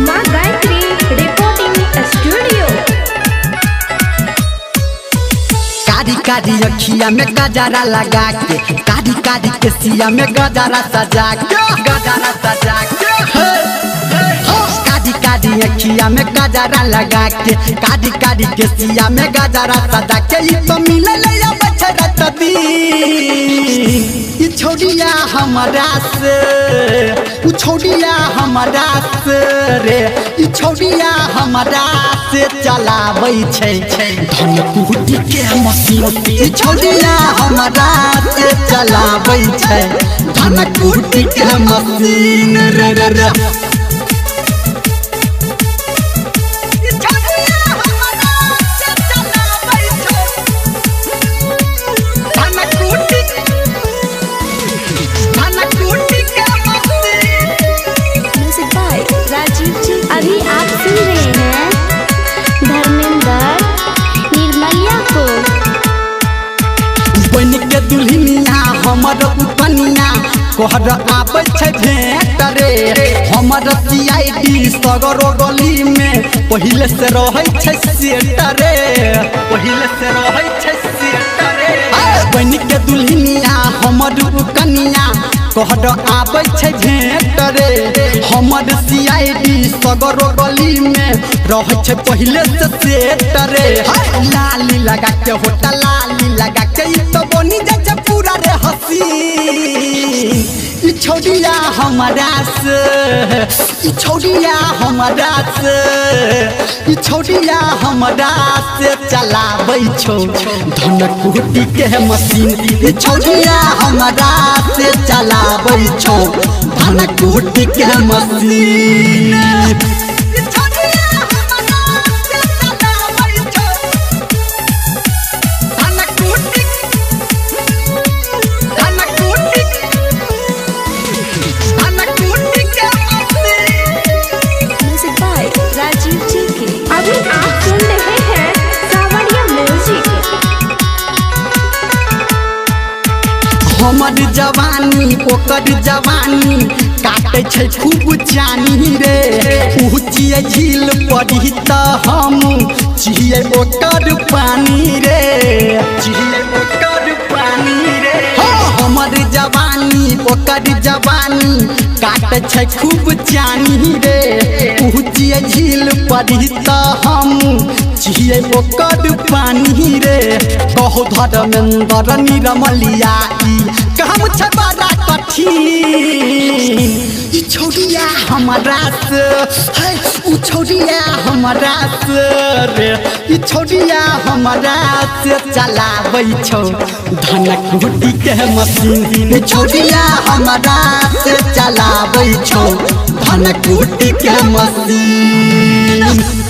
माँ Gayatri reporting studio. कारी कारी अखिया में गजरा लगा के, कारी कारी केसिया में गजरा सजा के, गजरा सजा के कारी कारी अखिया में गजरा लगा के, कारी कारी केसिया में गजरा सजा के। ई तो मिलल या बछड़ा तदी ई छोड़िया हमरा से, उ छोड़िया हमरा से रे, ई छोड़िया हमरा से चलाबै छै धन कुटी के मशीन। ई छोड़िया हमरा से चलाबै छै धन कुटी के मशीन रे रे रे। अभी आप सुन रहे हैं धर्मेंद्र निर्मलिया को। बन के दुल्हनिया हमर उपनिया कोहर आबै छै भेंट रे, हमर सीआईडी सगरो गली में पहिले से रहै छै सेट रे, पहिले से रहै छै सेट रे। बन के दुल्हनिया हमर उपनिया कोहर आबै छै भेंट रे, हमर सीआईडी सगरो गली में रहै छै पहिले से सेट रे। लाली लगा के होटा लाली लगा के ई तो बनी जाइ छै पूरा रे हसीन। ई छोड़िया हमरा से, ई छोड़िया हमरा से, ई छोड़िया हमरा से चलाबै छौ धन कुटी के मशीन। ई छोड़िया हमरा से चलाबै छौ धन कुटी के मशीन। अभी आप सुन रहे हैं सावरिया म्यूजिक। हमर जवानी ओकर जवानी काटे छै खूब जानी रे, ऊँचिए झील पड़ी त हम छिए ओकर पानी रे, छिए ओकर पानी रे। हमर जवानी ओकर जवानी काटे छै खूब जानी रे, ऊँचिए झील पड़ी त हम छिए ओकर पानी रे। कहो धर्मेंद्र निर्मलिया ई काम छै बड़ा कठिन। ई छोड़िया हमरा से, उ छोड़िया हमरा से रे, ई छोड़िया हमरा से चलाबै छौ धन कुटी के मशीन। ई छोड़िया हमरा से चलाबै छौ धन कुटी के मशीन।